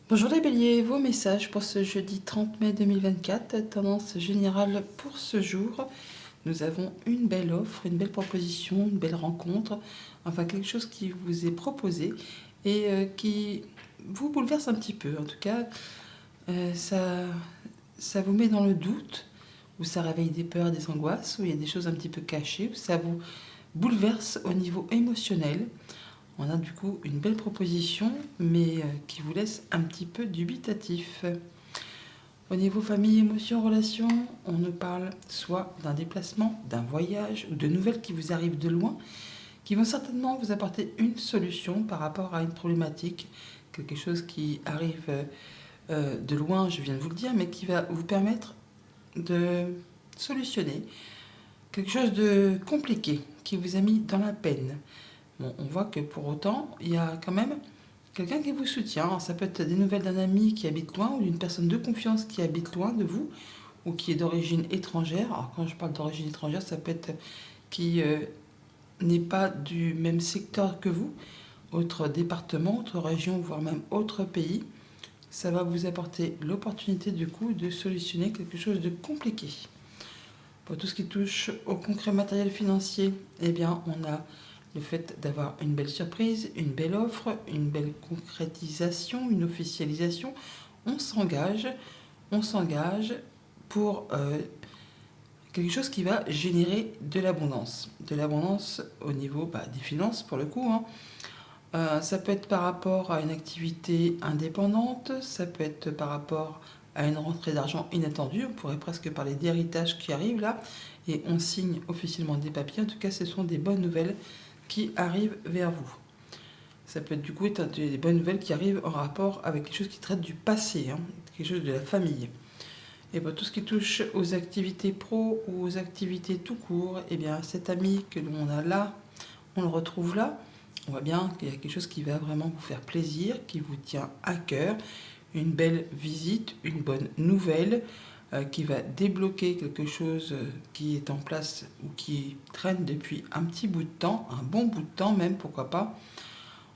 Bonjour les béliers, vos messages pour ce jeudi 30 mai 2024, tendance générale pour ce jour. Nous avons une belle offre, une belle proposition, une belle rencontre, enfin quelque chose qui vous est proposé et qui vous bouleverse un petit peu. En tout cas, ça vous met dans le doute, ou ça réveille des peurs, des angoisses, où il y a des choses un petit peu cachées, où ça vous bouleverse au niveau émotionnel. On a du coup une belle proposition, mais qui vous laisse un petit peu dubitatif. Au niveau famille, émotions, relations, on nous parle soit d'un déplacement, d'un voyage, ou de nouvelles qui vous arrivent de loin, qui vont certainement vous apporter une solution par rapport à une problématique, quelque chose qui arrive de loin, je viens de vous le dire, mais qui va vous permettre de solutionner quelque chose de compliqué qui vous a mis dans la peine. Bon, on voit que pour autant, il y a quand même quelqu'un qui vous soutient. Alors, ça peut être des nouvelles d'un ami qui habite loin ou d'une personne de confiance qui habite loin de vous ou qui est d'origine étrangère. Alors quand je parle d'origine étrangère, ça peut être qui n'est pas du même secteur que vous, autre département, autre région, voire même autre pays. Ça va vous apporter l'opportunité du coup de solutionner quelque chose de compliqué. Pour tout ce qui touche au concret matériel financier, eh bien on a le fait d'avoir une belle surprise, une belle offre, une belle concrétisation, une officialisation. On s'engage pour quelque chose qui va générer de l'abondance. De l'abondance au niveau des finances pour le coup. Ça peut être par rapport à une activité indépendante, ça peut être par rapport à une rentrée d'argent inattendue. On pourrait presque parler d'héritage qui arrive là et on signe officiellement des papiers. En tout cas, ce sont des bonnes nouvelles qui arrivent vers vous. Ça peut être du coup des bonnes nouvelles qui arrivent en rapport avec quelque chose qui traite du passé, quelque chose de la famille. Et pour tout ce qui touche aux activités pro ou aux activités tout court, eh bien cet ami que l'on a là, on le retrouve là. On voit bien qu'il y a quelque chose qui va vraiment vous faire plaisir, qui vous tient à cœur, une belle visite, une bonne nouvelle, qui va débloquer quelque chose qui est en place ou qui traîne depuis un petit bout de temps, un bon bout de temps même, pourquoi pas.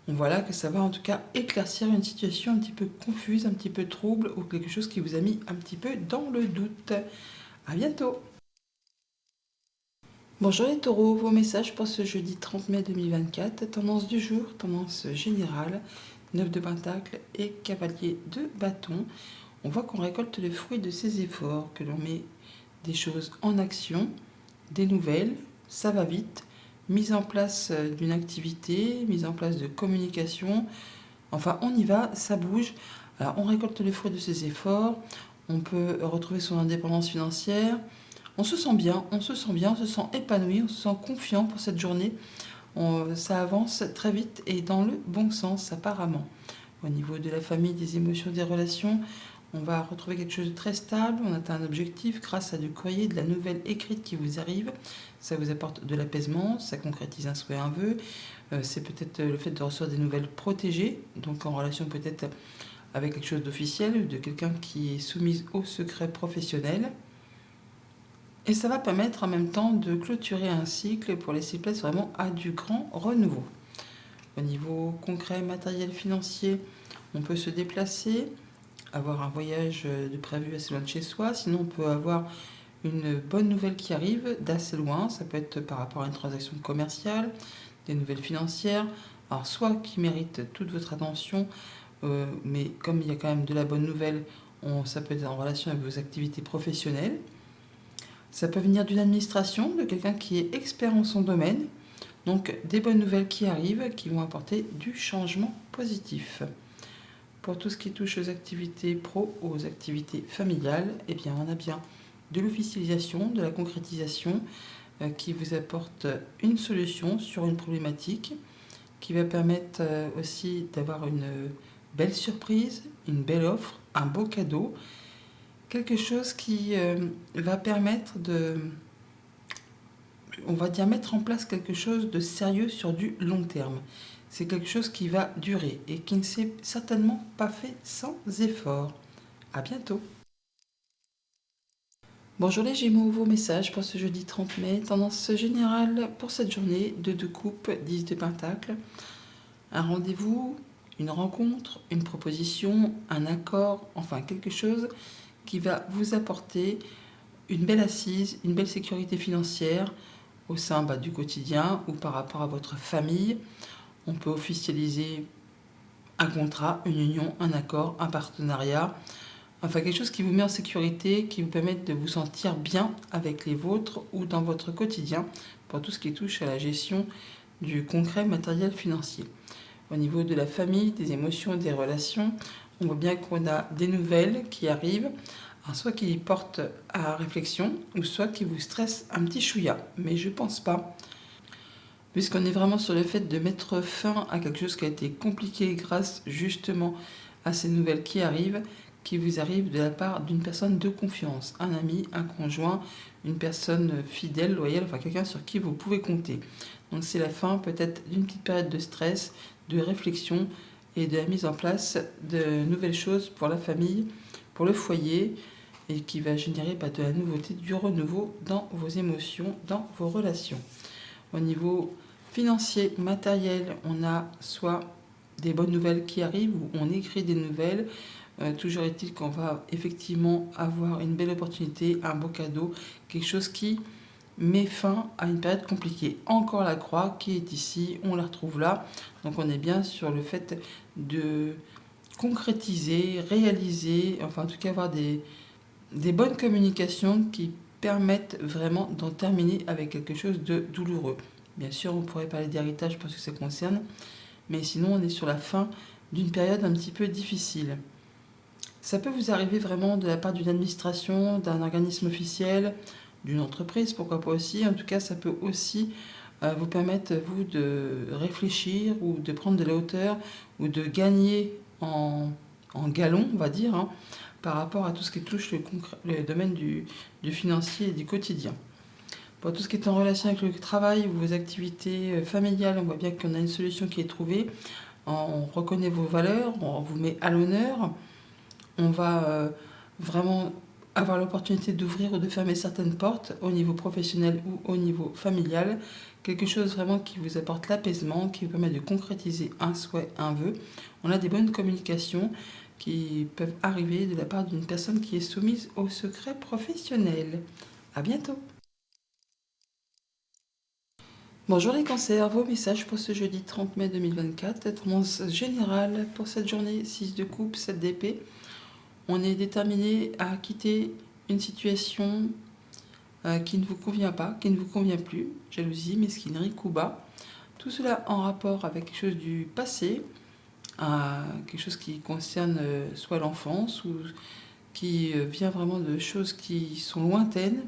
On voit là que ça va en tout cas éclaircir une situation un petit peu confuse, un petit peu trouble ou quelque chose qui vous a mis un petit peu dans le doute. À bientôt. Bonjour les taureaux, vos messages pour ce jeudi 30 mai 2024. Tendance du jour, tendance générale, 9 de pentacle et cavalier de bâton. On voit qu'on récolte le fruit de ses efforts, que l'on met des choses en action, des nouvelles, ça va vite, mise en place d'une activité, mise en place de communication. Enfin, on y va, ça bouge. Alors, on récolte le fruit de ses efforts, on peut retrouver son indépendance financière. On se sent bien, on se sent bien, on se sent épanoui, on se sent confiant pour cette journée. Ça avance très vite et dans le bon sens apparemment. Au niveau de la famille, des émotions, des relations, on va retrouver quelque chose de très stable. On atteint un objectif grâce à du courrier, de la nouvelle écrite qui vous arrive. Ça vous apporte de l'apaisement, ça concrétise un souhait, un vœu. C'est peut-être le fait de recevoir des nouvelles protégées, donc en relation peut-être avec quelque chose d'officiel, de quelqu'un qui est soumis au secret professionnel. Et ça va permettre en même temps de clôturer un cycle pour laisser place vraiment à du grand renouveau. Au niveau concret, matériel, financier, on peut se déplacer, avoir un voyage de prévu assez loin de chez soi. Sinon, on peut avoir une bonne nouvelle qui arrive d'assez loin. Ça peut être par rapport à une transaction commerciale, des nouvelles financières. Alors, soit qui méritent toute votre attention, mais comme il y a quand même de la bonne nouvelle, ça peut être en relation avec vos activités professionnelles. Ça peut venir d'une administration, de quelqu'un qui est expert en son domaine. Donc des bonnes nouvelles qui arrivent, qui vont apporter du changement positif. Pour tout ce qui touche aux activités pro, aux activités familiales, eh bien on a bien de l'officialisation, de la concrétisation qui vous apporte une solution sur une problématique, qui va permettre aussi d'avoir une belle surprise, une belle offre, un beau cadeau, quelque chose qui va permettre on va dire, mettre en place quelque chose de sérieux sur du long terme. C'est quelque chose qui va durer et qui ne s'est certainement pas fait sans effort. À bientôt. Bonjour les Gémeaux, vos messages pour ce jeudi 30 mai. Tendance générale pour cette journée, 2 de coupe, 10 de pentacle. Un rendez-vous, une rencontre, une proposition, un accord, enfin quelque chose qui va vous apporter une belle assise, une belle sécurité financière au sein du quotidien ou par rapport à votre famille. On peut officialiser un contrat, une union, un accord, un partenariat, enfin quelque chose qui vous met en sécurité, qui vous permet de vous sentir bien avec les vôtres ou dans votre quotidien pour tout ce qui touche à la gestion du concret matériel financier. Au niveau de la famille, des émotions, des relations, on voit bien qu'on a des nouvelles qui arrivent, soit qui portent à réflexion, ou soit qui vous stressent un petit chouïa. Mais je pense pas, puisqu'on est vraiment sur le fait de mettre fin à quelque chose qui a été compliqué grâce justement à ces nouvelles qui vous arrivent de la part d'une personne de confiance, un ami, un conjoint, une personne fidèle, loyale, enfin quelqu'un sur qui vous pouvez compter. Donc c'est la fin peut-être d'une petite période de stress, de réflexion et de la mise en place de nouvelles choses pour la famille, pour le foyer, et qui va générer de la nouveauté, du renouveau dans vos émotions, dans vos relations. Au niveau financier, matériel, on a soit des bonnes nouvelles qui arrivent ou on écrit des nouvelles. Toujours est-il qu'on va effectivement avoir une belle opportunité, un beau cadeau, quelque chose qui met fin à une période compliquée. Encore la croix qui est ici, on la retrouve là. Donc on est bien sur le fait de concrétiser, réaliser, enfin en tout cas avoir des bonnes communications qui permettent vraiment d'en terminer avec quelque chose de douloureux. Bien sûr, on pourrait parler d'héritage parce que ça concerne, mais sinon on est sur la fin d'une période un petit peu difficile. Ça peut vous arriver vraiment de la part d'une administration, d'un organisme officiel, d'une entreprise, pourquoi pas aussi. En tout cas, ça peut aussi vous permettre, vous, de réfléchir ou de prendre de la hauteur ou de gagner en galon, on va dire, par rapport à tout ce qui touche le domaine du financier et du quotidien. Pour tout ce qui est en relation avec le travail ou vos activités familiales, on voit bien qu'on a une solution qui est trouvée. On reconnaît vos valeurs, on vous met à l'honneur. On va vraiment avoir l'opportunité d'ouvrir ou de fermer certaines portes au niveau professionnel ou au niveau familial. Quelque chose vraiment qui vous apporte l'apaisement, qui vous permet de concrétiser un souhait, un vœu. On a des bonnes communications qui peuvent arriver de la part d'une personne qui est soumise au secret professionnel. À bientôt. Bonjour les cancers, vos messages pour ce jeudi 30 mai 2024. Tendance générale pour cette journée, 6 de coupe, 7 d'épée. On est déterminé à quitter une situation qui ne vous convient pas, qui ne vous convient plus. Jalousie, mesquinerie, coup bas. Tout cela en rapport avec quelque chose du passé, quelque chose qui concerne soit l'enfance ou qui vient vraiment de choses qui sont lointaines,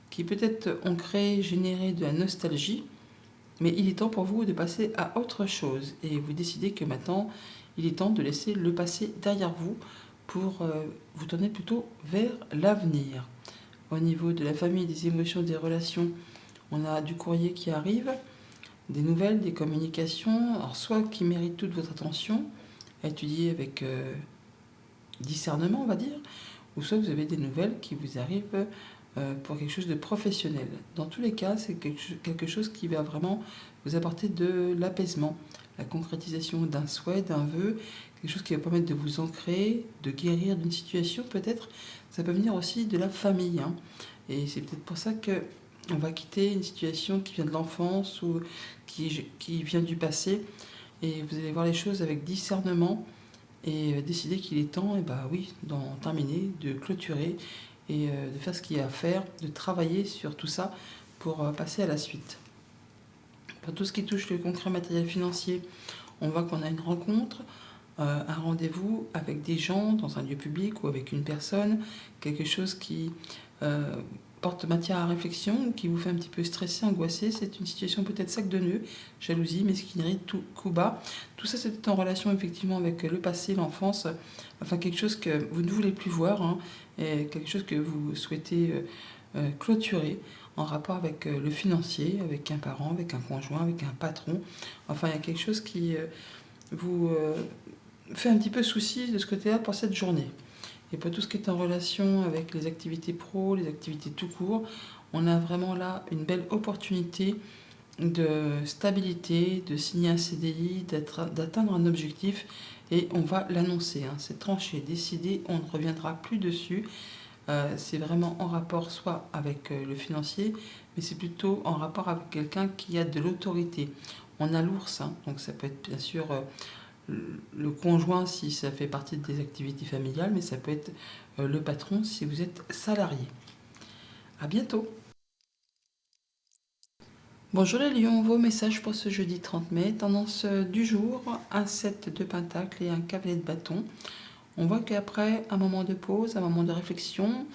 qui peut-être ont créé, généré de la nostalgie. Mais il est temps pour vous de passer à autre chose. Et vous décidez que maintenant, il est temps de laisser le passé derrière vous pour vous tourner plutôt vers l'avenir. Au niveau de la famille, des émotions, des relations, on a du courrier qui arrive, des nouvelles, des communications, alors soit qui méritent toute votre attention, à étudier avec discernement, on va dire, ou soit vous avez des nouvelles qui vous arrivent pour quelque chose de professionnel. Dans tous les cas, c'est quelque chose qui va vraiment vous apporter de l'apaisement, la concrétisation d'un souhait, d'un vœu, quelque chose qui va permettre de vous ancrer, de guérir d'une situation peut-être. Ça peut venir aussi de la famille. Et c'est peut-être pour ça qu'on va quitter une situation qui vient de l'enfance ou qui vient du passé. Et vous allez voir les choses avec discernement et décider qu'il est temps, d'en terminer, de clôturer et de faire ce qu'il y a à faire, de travailler sur tout ça pour passer à la suite. Pour tout ce qui touche le concret matériel financier, on voit qu'on a une rencontre, un rendez-vous avec des gens dans un lieu public ou avec une personne, quelque chose qui porte matière à réflexion, qui vous fait un petit peu stresser, angoisser. C'est une situation peut-être sac de nœuds, jalousie, mesquinerie, coup bas. Tout ça, c'est en relation effectivement avec le passé, l'enfance, enfin quelque chose que vous ne voulez plus voir, et quelque chose que vous souhaitez clôturer en rapport avec le financier, avec un parent, avec un conjoint, avec un patron. Enfin, il y a quelque chose qui vous fait un petit peu souci de ce côté-là pour cette journée. Et pour tout ce qui est en relation avec les activités pro, les activités tout court, on a vraiment là une belle opportunité de stabilité, de signer un CDI, d'atteindre un objectif et on va l'annoncer. Hein. C'est tranché, décidé, on ne reviendra plus dessus. C'est vraiment en rapport soit avec le financier, mais c'est plutôt en rapport avec quelqu'un qui a de l'autorité. On a l'ours, hein, donc ça peut être bien sûr le conjoint si ça fait partie des activités familiales, mais ça peut être le patron si vous êtes salarié. À bientôt. Bonjour les lions, vos messages pour ce jeudi 30 mai. Tendance du jour, un 7 de pentacle et un cavalier de bâton. On voit qu'après un moment de pause, un moment de réflexion,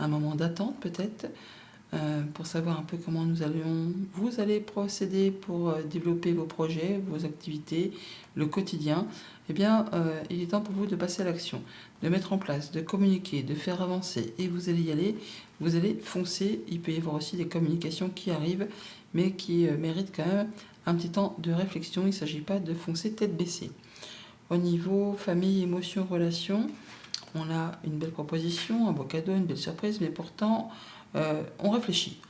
un moment d'attente peut-être, pour savoir un peu comment vous allez procéder pour développer vos projets, vos activités, le quotidien, eh bien, il est temps pour vous de passer à l'action, de mettre en place, de communiquer, de faire avancer. Et vous allez y aller, vous allez foncer. Il peut y avoir aussi des communications qui arrivent, mais qui méritent quand même un petit temps de réflexion. Il ne s'agit pas de foncer tête baissée. Au niveau famille, émotions, relations, on a une belle proposition, un beau cadeau, une belle surprise, mais pourtant, on réfléchit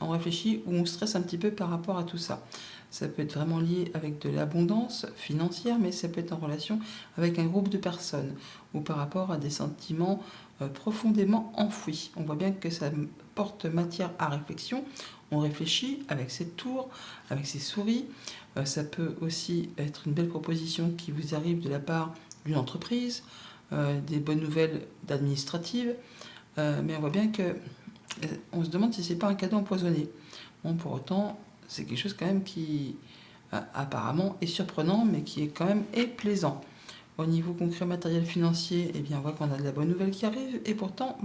ou on stresse un petit peu par rapport à tout ça. Ça peut être vraiment lié avec de l'abondance financière, mais ça peut être en relation avec un groupe de personnes ou par rapport à des sentiments profondément enfouis. On voit bien que ça porte matière à réflexion. On réfléchit avec ses tours, avec ses souris. Ça peut aussi être une belle proposition qui vous arrive de la part d'une entreprise, des bonnes nouvelles d'administrative, mais on voit bien que on se demande si c'est pas un cadeau empoisonné. Bon, pour autant, c'est quelque chose quand même qui apparemment est surprenant, mais qui est quand même plaisant. Au niveau concret, matériel, financier, eh bien, on voit qu'on a de la bonne nouvelle qui arrive, et pourtant,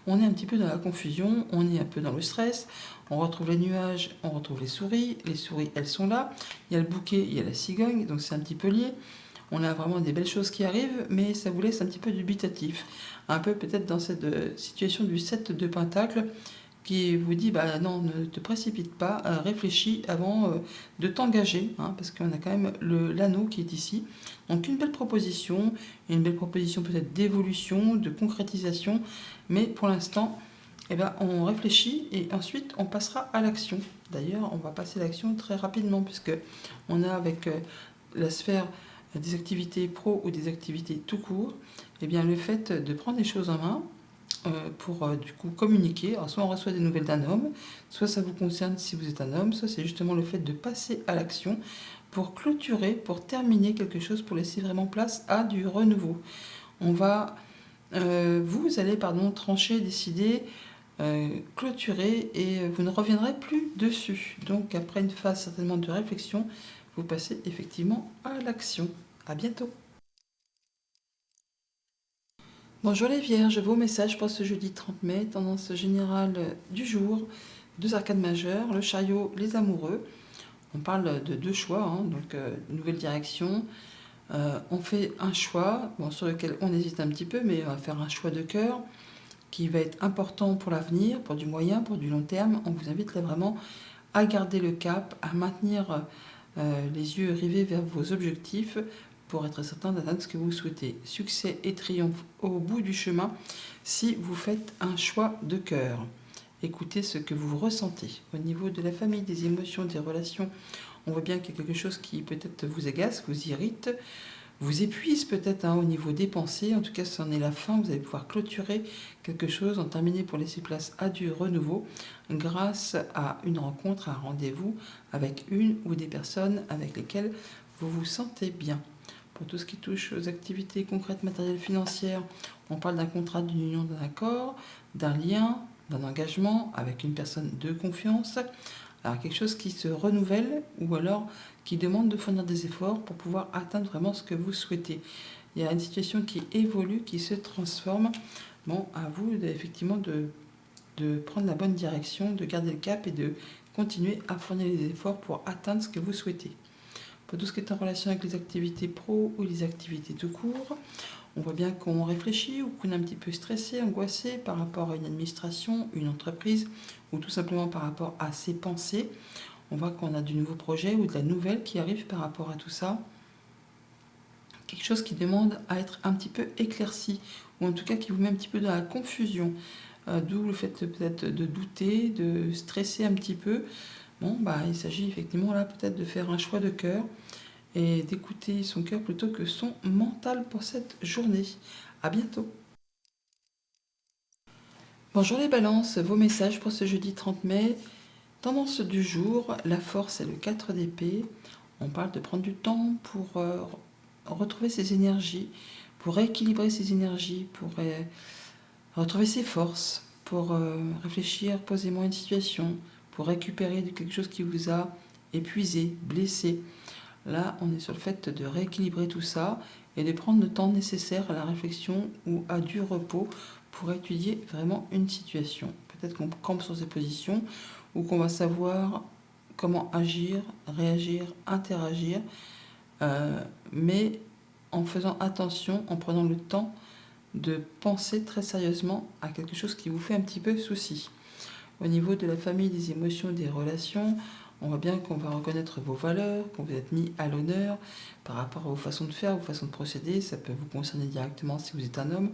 on est un petit peu dans la confusion, on est un peu dans le stress, on retrouve les nuages, on retrouve les souris, elles sont là, il y a le bouquet, il y a la cigogne, donc c'est un petit peu lié. On a vraiment des belles choses qui arrivent, mais ça vous laisse un petit peu dubitatif. Un peu peut-être dans cette situation du 7 de Pentacle qui vous dit non, ne te précipite pas, réfléchis avant de t'engager, hein, parce qu'on a quand même l'anneau qui est ici. Donc une belle proposition peut-être d'évolution, de concrétisation, mais pour l'instant, on réfléchit et ensuite on passera à l'action. D'ailleurs, on va passer à l'action très rapidement, puisque on a avec la sphère des activités pro ou des activités tout court, eh bien le fait de prendre les choses en main pour du coup communiquer. Alors, soit on reçoit des nouvelles d'un homme, soit ça vous concerne si vous êtes un homme, soit c'est justement le fait de passer à l'action pour clôturer, pour terminer quelque chose, pour laisser vraiment place à du renouveau. Vous allez trancher, décider, clôturer et vous ne reviendrez plus dessus. Donc après une phase certainement de réflexion, vous passez effectivement à l'action. À bientôt. Bonjour les Vierges, vos messages pour ce jeudi 30 mai, tendance générale du jour, 2 arcades majeures, le chariot, les amoureux. On parle de 2 choix, hein, donc nouvelle direction. On fait un choix sur lequel on hésite un petit peu, mais on va faire un choix de cœur qui va être important pour l'avenir, pour du moyen, pour du long terme. On vous invite là vraiment à garder le cap, à maintenir les yeux rivés vers vos objectifs pour être certain d'atteindre ce que vous souhaitez. Succès et triomphe au bout du chemin si vous faites un choix de cœur. Écoutez ce que vous ressentez. Au niveau de la famille, des émotions, des relations, on voit bien qu'il y a quelque chose qui peut-être vous agace, vous irrite, vous épuise peut-être au niveau des pensées. En tout cas, c'en est la fin. Vous allez pouvoir clôturer quelque chose, en terminer pour laisser place à du renouveau grâce à une rencontre, un rendez-vous avec une ou des personnes avec lesquelles vous vous sentez bien. Pour tout ce qui touche aux activités concrètes, matérielles, financières, on parle d'un contrat, d'une union, d'un accord, d'un lien, d'un engagement avec une personne de confiance. Alors quelque chose qui se renouvelle ou alors qui demande de fournir des efforts pour pouvoir atteindre vraiment ce que vous souhaitez. Il y a une situation qui évolue, qui se transforme. Bon, à vous effectivement de prendre la bonne direction, de garder le cap et de continuer à fournir les efforts pour atteindre ce que vous souhaitez. Pour tout ce qui est en relation avec les activités pro ou les activités tout court, on voit bien qu'on réfléchit ou qu'on est un petit peu stressé, angoissé par rapport à une administration, une entreprise ou tout simplement par rapport à ses pensées. On voit qu'on a du nouveau projet ou de la nouvelle qui arrive par rapport à tout ça. Quelque chose qui demande à être un petit peu éclairci ou en tout cas qui vous met un petit peu dans la confusion. D'où le fait peut-être de douter, de stresser un petit peu. Bon, bah, il s'agit effectivement là peut-être de faire un choix de cœur et d'écouter son cœur plutôt que son mental pour cette journée. À bientôt. Bonjour les balances, vos messages pour ce jeudi 30 mai. Tendance du jour, la force est le 4 d'épée. On parle de prendre du temps pour retrouver ses énergies, pour rééquilibrer ses énergies, pour retrouver ses forces, pour réfléchir posément à une situation, pour récupérer de quelque chose qui vous a épuisé, blessé. Là, on est sur le fait de rééquilibrer tout ça et de prendre le temps nécessaire à la réflexion ou à du repos pour étudier vraiment une situation. Peut-être qu'on campe sur ses positions ou qu'on va savoir comment agir, réagir, interagir, mais en faisant attention, en prenant le temps de penser très sérieusement à quelque chose qui vous fait un petit peu souci. Au niveau de la famille, des émotions, des relations, on voit bien qu'on va reconnaître vos valeurs, qu'on vous êtes mis à l'honneur par rapport à vos façons de faire, vos façons de procéder. Ça peut vous concerner directement si vous êtes un homme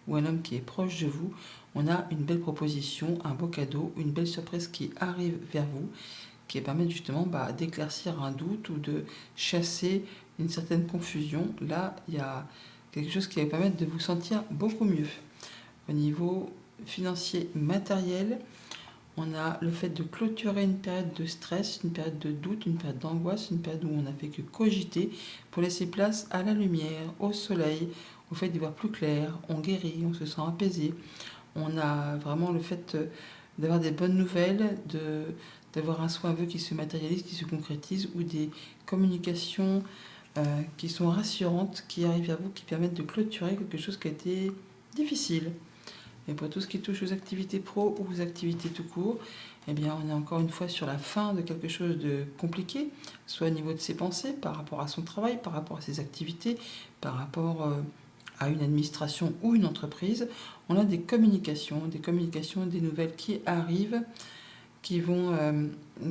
ou un homme qui est proche de vous. On a une belle proposition, un beau cadeau, une belle surprise qui arrive vers vous, qui permet justement d'éclaircir un doute ou de chasser une certaine confusion. Là, il y a quelque chose qui va permettre de vous sentir beaucoup mieux. Au niveau financier, matériel, on a le fait de clôturer une période de stress, une période de doute, une période d'angoisse, une période où on n'a fait que cogiter pour laisser place à la lumière, au soleil, au fait d'y voir plus clair, on guérit, on se sent apaisé. On a vraiment le fait d'avoir des bonnes nouvelles, d'avoir un souhait, un vœu qui se matérialise, qui se concrétise, ou des communications qui sont rassurantes, qui arrivent à vous, qui permettent de clôturer quelque chose qui a été difficile. Et pour tout ce qui touche aux activités pro ou aux activités tout court, eh bien, on est encore une fois sur la fin de quelque chose de compliqué, soit au niveau de ses pensées, par rapport à son travail, par rapport à ses activités, par rapport à une administration ou une entreprise. On a des communications, des nouvelles qui arrivent, qui vont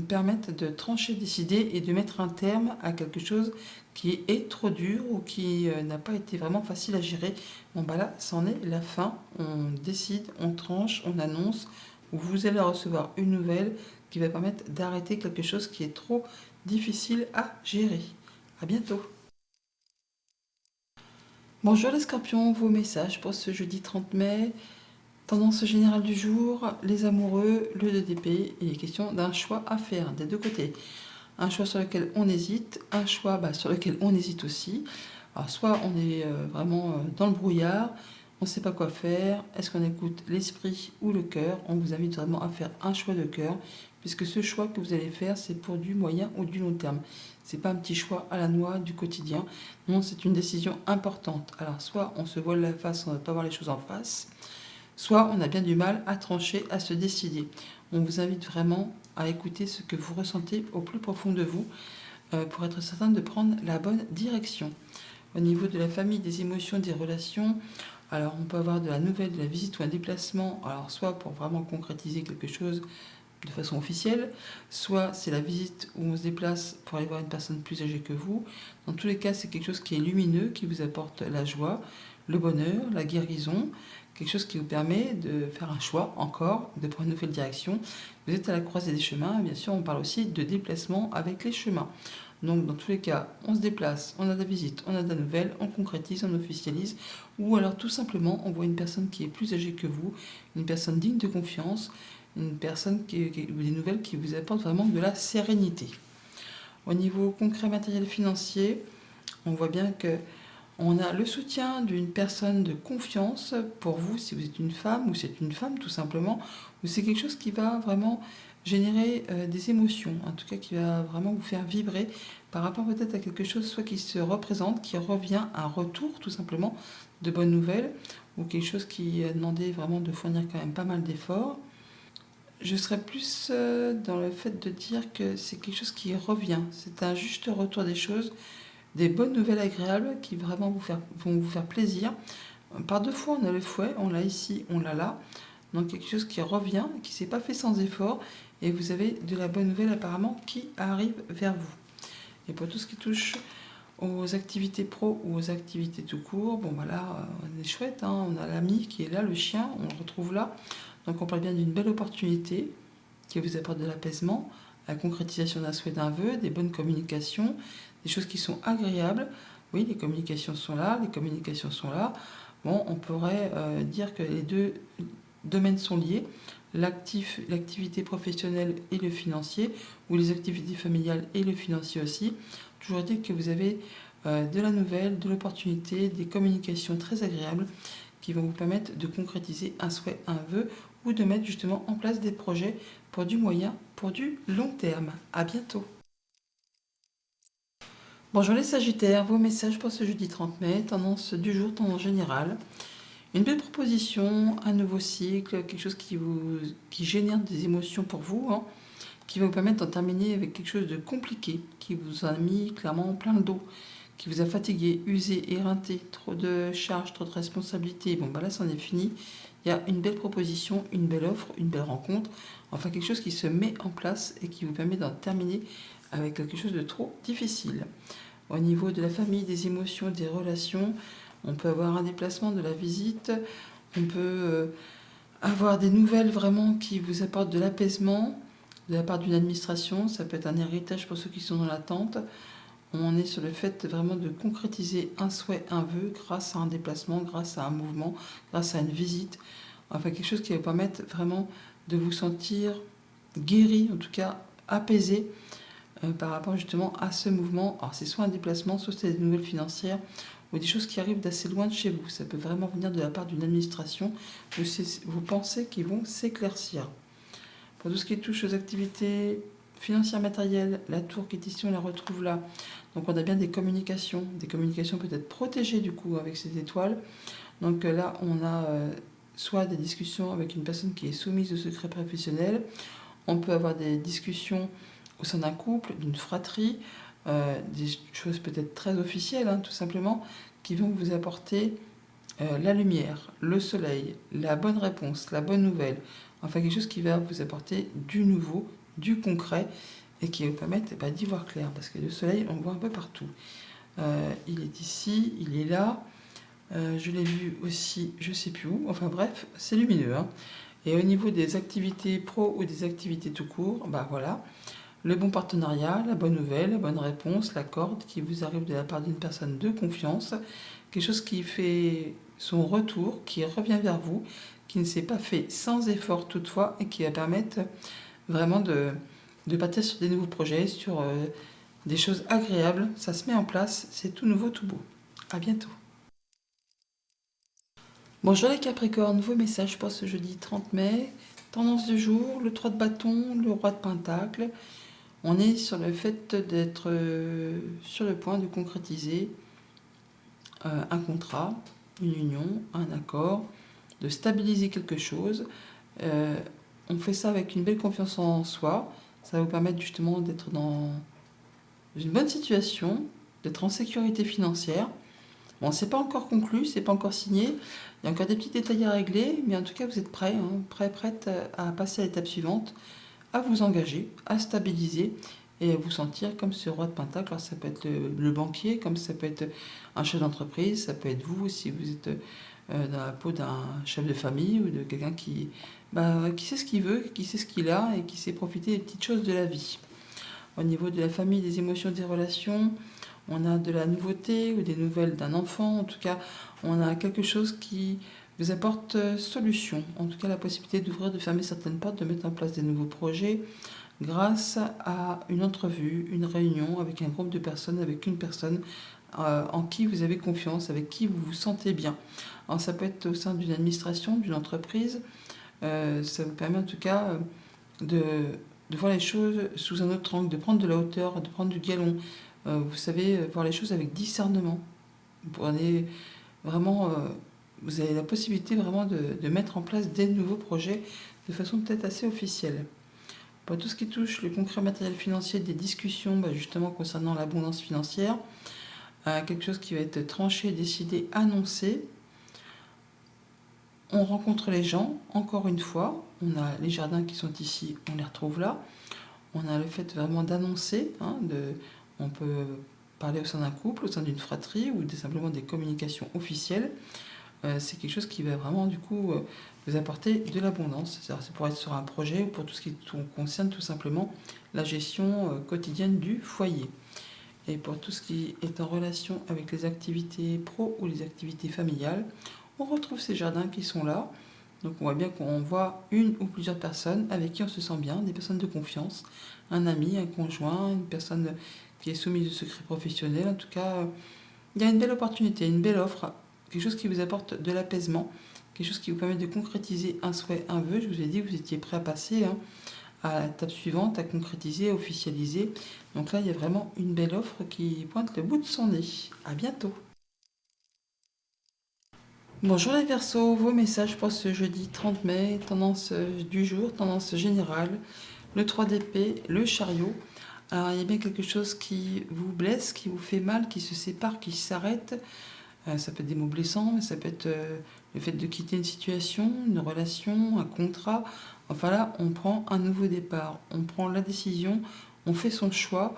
permettre de trancher, décider et de mettre un terme à quelque chose qui est trop dur ou qui n'a pas été vraiment facile à gérer. Bon bah là, c'en est la fin. On décide, on tranche, on annonce, ou vous allez recevoir une nouvelle qui va permettre d'arrêter quelque chose qui est trop difficile à gérer. À bientôt. Bonjour les scorpions, vos messages pour ce jeudi 30 mai. Tendance générale du jour, les amoureux, le 2 d'épée, il est question d'un choix à faire des deux côtés. Un choix sur lequel on hésite, un choix sur lequel on hésite aussi. Alors soit on est vraiment dans le brouillard, on ne sait pas quoi faire, est-ce qu'on écoute l'esprit ou le cœur? On vous invite vraiment à faire un choix de cœur, puisque ce choix que vous allez faire, c'est pour du moyen ou du long terme. C'est pas un petit choix à la noix du quotidien, non, c'est une décision importante. Alors soit on se voile la face, on ne va pas voir les choses en face, soit on a bien du mal à trancher, à se décider. On vous invite vraiment à écouter ce que vous ressentez au plus profond de vous pour être certain de prendre la bonne direction. Au niveau de la famille, des émotions, des relations, alors on peut avoir de la nouvelle, de la visite ou un déplacement, alors soit pour vraiment concrétiser quelque chose de façon officielle, soit c'est la visite où on se déplace pour aller voir une personne plus âgée que vous. Dans tous les cas, c'est quelque chose qui est lumineux, qui vous apporte la joie, le bonheur, la guérison, quelque chose qui vous permet de faire un choix encore, de prendre une nouvelle direction. Vous êtes à la croisée des chemins, bien sûr on parle aussi de déplacement avec les chemins. Donc dans tous les cas, on se déplace, on a de la visite, on a de la nouvelle, on concrétise, on officialise, ou alors tout simplement on voit une personne qui est plus âgée que vous, une personne digne de confiance, une personne ou des nouvelles qui vous apportent vraiment de la sérénité. Au niveau concret, matériel, financier, on voit bien que on a le soutien d'une personne de confiance pour vous, si vous êtes une femme, ou c'est une femme tout simplement, ou c'est quelque chose qui va vraiment générer des émotions, en tout cas qui va vraiment vous faire vibrer par rapport peut-être à quelque chose soit qui se représente, qui revient, un retour tout simplement de bonnes nouvelles, ou quelque chose qui a demandé vraiment de fournir quand même pas mal d'efforts. Je serais plus dans le fait de dire que c'est quelque chose qui revient, c'est un juste retour des choses, des bonnes nouvelles agréables qui vraiment vont vous faire plaisir. Par deux fois, on a le fouet, on l'a ici, on l'a là. Donc quelque chose qui revient, qui ne s'est pas fait sans effort, et vous avez de la bonne nouvelle apparemment qui arrive vers vous. Et pour tout ce qui touche aux activités pro ou aux activités tout court, bon voilà, on est chouette, hein, on a l'ami qui est là, le chien, on le retrouve là. Donc on parle bien d'une belle opportunité qui vous apporte de l'apaisement, la concrétisation d'un souhait, d'un vœu, des bonnes communications, des choses qui sont agréables. Oui, les communications sont là, les communications sont là. Bon, on pourrait dire que les deux domaines sont liés, l'activité professionnelle et le financier, ou les activités familiales et le financier aussi. Toujours dit que vous avez de la nouvelle, de l'opportunité, des communications très agréables qui vont vous permettre de concrétiser un souhait, un vœu, ou de mettre justement en place des projets pour du moyen, pour du long terme. À bientôt. Bonjour les Sagittaires, vos messages pour ce jeudi 30 mai, tendance du jour, tendance générale. Une belle proposition, un nouveau cycle, quelque chose qui génère des émotions pour vous, hein, qui va vous permettre d'en terminer avec quelque chose de compliqué, qui vous a mis clairement plein le dos, qui vous a fatigué, usé, éreinté, trop de charges, trop de responsabilités. Bon, bah là, c'en est fini. Il y a une belle proposition, une belle offre, une belle rencontre, enfin quelque chose qui se met en place et qui vous permet d'en terminer avec quelque chose de trop difficile. Au niveau de la famille, des émotions, des relations, on peut avoir un déplacement, de la visite, on peut avoir des nouvelles vraiment qui vous apportent de l'apaisement de la part d'une administration, ça peut être un héritage pour ceux qui sont dans l'attente. On est sur le fait vraiment de concrétiser un souhait, un vœu, grâce à un déplacement, grâce à un mouvement, grâce à une visite. Enfin, quelque chose qui va permettre vraiment de vous sentir guéri, en tout cas apaisé par rapport justement à ce mouvement. Alors, c'est soit un déplacement, soit c'est des nouvelles financières, ou des choses qui arrivent d'assez loin de chez vous. Ça peut vraiment venir de la part d'une administration où vous pensez qu'ils vont s'éclaircir. Pour tout ce qui touche aux activités financières matérielles, la tour qui est ici, on la retrouve là. Donc on a bien des communications peut-être protégées du coup avec ces étoiles. Donc là, on a soit des discussions avec une personne qui est soumise au secret professionnel, on peut avoir des discussions au sein d'un couple, d'une fratrie, des choses peut-être très officielles, hein, tout simplement, qui vont vous apporter la lumière, le soleil, la bonne réponse, la bonne nouvelle. Enfin, quelque chose qui va vous apporter du nouveau, du concret, et qui va vous permettre d'y voir clair. Parce que le soleil, on le voit un peu partout. Il est ici, il est là. Je l'ai vu aussi, je ne sais plus où. Enfin bref, c'est lumineux, hein. Et au niveau des activités pro ou des activités tout court, voilà. Le bon partenariat, la bonne nouvelle, la bonne réponse, la corde qui vous arrive de la part d'une personne de confiance. Quelque chose qui fait son retour, qui revient vers vous, qui ne s'est pas fait sans effort toutefois et qui va permettre vraiment de partir sur des nouveaux projets, sur des choses agréables. Ça se met en place, c'est tout nouveau, tout beau. À bientôt. Bonjour les Capricornes, vos messages pour ce jeudi 30 mai. Tendance du jour, le 3 de bâton, le roi de pentacle. On est sur le fait d'être sur le point de concrétiser un contrat, une union, un accord, de stabiliser quelque chose. On fait ça avec une belle confiance en soi. Ça va vous permettre justement d'être dans une bonne situation, d'être en sécurité financière. Bon, c'est pas encore conclu, c'est pas encore signé. Il y a encore des petits détails à régler, mais en tout cas, vous êtes prêts, hein, prête à passer à l'étape suivante, à vous engager, à stabiliser et à vous sentir comme ce roi de pentacle. Alors, ça peut être le banquier, comme ça peut être un chef d'entreprise, ça peut être vous si vous êtes dans la peau d'un chef de famille ou de quelqu'un qui sait ce qu'il veut, qui sait ce qu'il a et qui sait profiter des petites choses de la vie. Au niveau de la famille, des émotions, des relations, on a de la nouveauté ou des nouvelles d'un enfant. En tout cas, on a quelque chose qui vous apporte solution. En tout cas, la possibilité d'ouvrir, de fermer certaines portes, de mettre en place des nouveaux projets grâce à une entrevue, une réunion avec un groupe de personnes, avec une personne en qui vous avez confiance, avec qui vous vous sentez bien. Alors, ça peut être au sein d'une administration, d'une entreprise. Ça vous permet en tout cas de voir les choses sous un autre angle, de prendre de la hauteur, de prendre du galon. Vous savez voir les choses avec discernement. Vous prenez vraiment, vous avez la possibilité vraiment de mettre en place des nouveaux projets de façon peut-être assez officielle. Pour tout ce qui touche le concret matériel financier, des discussions justement concernant l'abondance financière, quelque chose qui va être tranché, décidé, annoncé. On rencontre les gens, encore une fois, on a les jardins qui sont ici, on les retrouve là. On a le fait vraiment d'annoncer, on peut parler au sein d'un couple, au sein d'une fratrie ou simplement des communications officielles. c'est quelque chose qui va vraiment du coup vous apporter de l'abondance. Ça pourrait être sur un projet ou pour tout ce qui concerne tout simplement la gestion quotidienne du foyer. Et pour tout ce qui est en relation avec les activités pro ou les activités familiales, on retrouve ces jardins qui sont là. Donc on voit bien qu'on voit une ou plusieurs personnes avec qui on se sent bien, des personnes de confiance, un ami, un conjoint, une personne qui est soumise au secret professionnel. En tout cas, il y a une belle opportunité, une belle offre, quelque chose qui vous apporte de l'apaisement, quelque chose qui vous permet de concrétiser un souhait, un vœu. Je vous ai dit que vous étiez prêt à passer à l'étape suivante, à concrétiser, à officialiser. Donc là, il y a vraiment une belle offre qui pointe le bout de son nez. À bientôt. Bonjour les Verseaux, vos messages pour ce jeudi 30 mai, tendance du jour, tendance générale, le 3 d'épée, le chariot. Alors il y a bien quelque chose qui vous blesse, qui vous fait mal, qui se sépare, qui s'arrête. Ça peut être des mots blessants, mais ça peut être le fait de quitter une situation, une relation, un contrat. Enfin là, on prend un nouveau départ, on prend la décision, on fait son choix,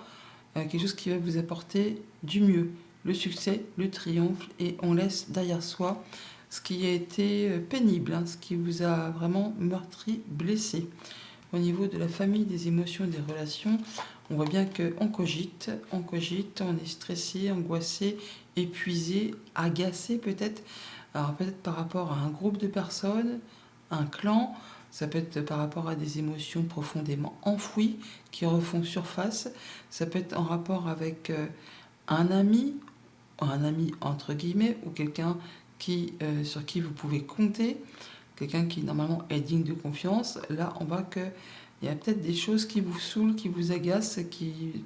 quelque chose qui va vous apporter du mieux, le succès, le triomphe, et on laisse derrière soi ce qui a été pénible, ce qui vous a vraiment meurtri, blessé. Au niveau de la famille, des émotions, des relations, on voit bien qu'on cogite, on est stressé, angoissé, épuisé, agacé peut-être. Alors peut-être par rapport à un groupe de personnes, un clan, ça peut être par rapport à des émotions profondément enfouies qui refont surface. Ça peut être en rapport avec un ami entre guillemets, ou quelqu'un sur qui vous pouvez compter, quelqu'un qui normalement est digne de confiance. Là, on voit qu'il y a peut-être des choses qui vous saoulent, qui vous agacent, qui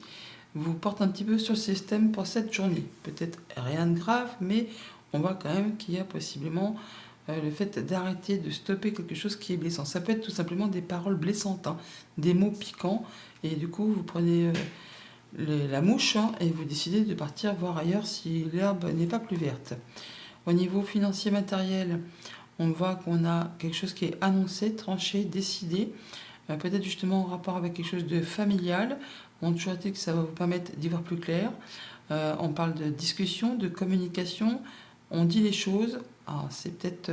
vous portent un petit peu sur le système pour cette journée. Peut-être rien de grave, mais on voit quand même qu'il y a possiblement le fait d'arrêter, de stopper quelque chose qui est blessant. Ça peut être tout simplement des paroles blessantes, des mots piquants, et du coup, vous prenez la mouche et vous décidez de partir voir ailleurs si l'herbe n'est pas plus verte. Au niveau financier matériel, on voit qu'on a quelque chose qui est annoncé, tranché, décidé, peut-être justement en rapport avec quelque chose de familial. On a toujours dit que ça va vous permettre d'y voir plus clair. On parle de discussion, de communication, on dit les choses. Alors, c'est peut-être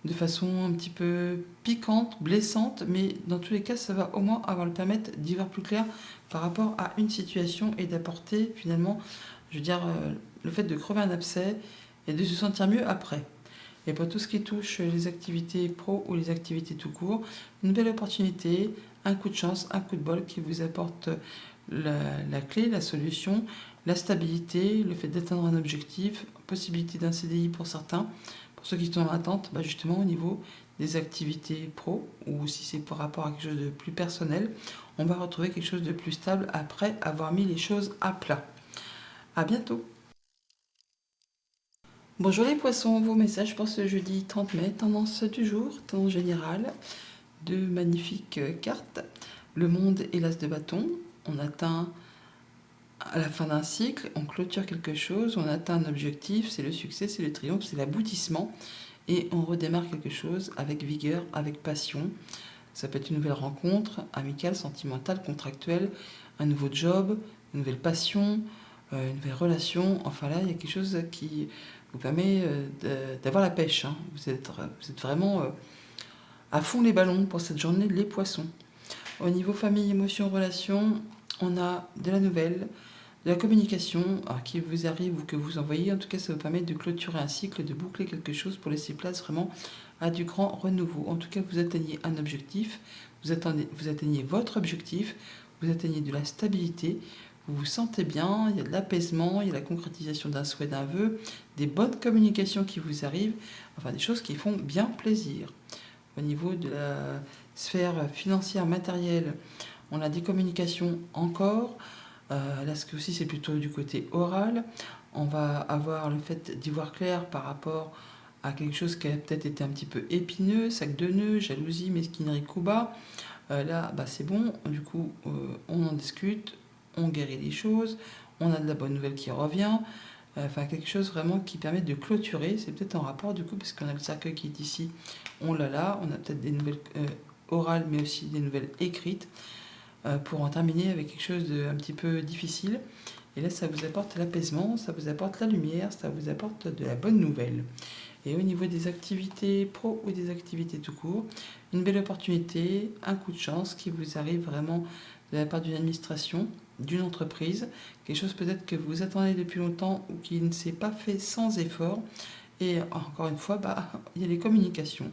de façon un petit peu piquante, blessante, mais dans tous les cas, ça va au moins avoir le permettre d'y voir plus clair par rapport à une situation et d'apporter finalement, je veux dire, le fait de crever un abcès et de se sentir mieux après. Et pour tout ce qui touche les activités pro ou les activités tout court, une belle opportunité, un coup de chance, un coup de bol qui vous apporte la clé, la solution, la stabilité, le fait d'atteindre un objectif, possibilité d'un CDI pour certains. Pour ceux qui sont en attente, justement au niveau des activités pro, ou si c'est par rapport à quelque chose de plus personnel, on va retrouver quelque chose de plus stable après avoir mis les choses à plat. À bientôt. Bonjour les poissons, vos messages pour ce jeudi 30 mai, tendance du jour, tendance générale, deux magnifiques cartes, le monde et l'as de bâton. On atteint à la fin d'un cycle, on clôture quelque chose, on atteint un objectif, c'est le succès, c'est le triomphe, c'est l'aboutissement, et on redémarre quelque chose avec vigueur, avec passion. Ça peut être une nouvelle rencontre, amicale, sentimentale, contractuelle, un nouveau job, une nouvelle passion, une nouvelle relation. Enfin là, il y a quelque chose qui vous permet d'avoir la pêche. Vous êtes vraiment à fond les ballons pour cette journée les poissons. Au niveau famille, émotions, relations, on a de la nouvelle, de la communication qui vous arrive ou que vous envoyez. En tout cas, ça vous permet de clôturer un cycle, de boucler quelque chose pour laisser place vraiment à du grand renouveau. En tout cas, vous atteignez un objectif, vous atteignez votre objectif, vous atteignez de la stabilité, vous vous sentez bien, il y a de l'apaisement, il y a la concrétisation d'un souhait, d'un vœu, des bonnes communications qui vous arrivent, enfin des choses qui font bien plaisir. Au niveau de la sphère financière, matérielle, on a des communications encore. Là, ce coup-ci, c'est plutôt du côté oral. On va avoir le fait d'y voir clair par rapport à quelque chose qui a peut-être été un petit peu épineux, sac de nœuds, jalousie, mesquinerie, coup bas. Là, c'est bon. Du coup, on en discute, on guérit les choses, on a de la bonne nouvelle qui revient. Enfin, quelque chose vraiment qui permet de clôturer. C'est peut-être en rapport, du coup, parce qu'on a le cercueil qui est ici. On l'a là. On a peut-être des nouvelles orales, mais aussi des nouvelles écrites, pour en terminer avec quelque chose de un petit peu difficile. Et là, ça vous apporte l'apaisement, ça vous apporte la lumière, ça vous apporte de la bonne nouvelle. Et au niveau des activités pro ou des activités tout court, une belle opportunité, un coup de chance qui vous arrive vraiment de la part d'une administration, d'une entreprise, quelque chose peut-être que vous attendez depuis longtemps ou qui ne s'est pas fait sans effort. Et encore une fois, il y a les communications.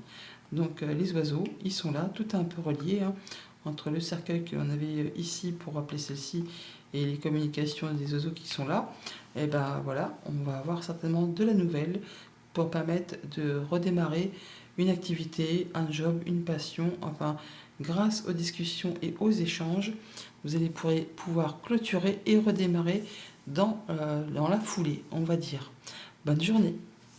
Donc les oiseaux, ils sont là, tout est un peu relié, hein, entre le cercueil qu'on avait ici pour appeler celle-ci et les communications des oiseaux qui sont là. Et ben voilà, on va avoir certainement de la nouvelle pour permettre de redémarrer une activité, un job, une passion. Enfin, grâce aux discussions et aux échanges, vous allez pouvoir clôturer et redémarrer dans la foulée, on va dire. Bonne journée.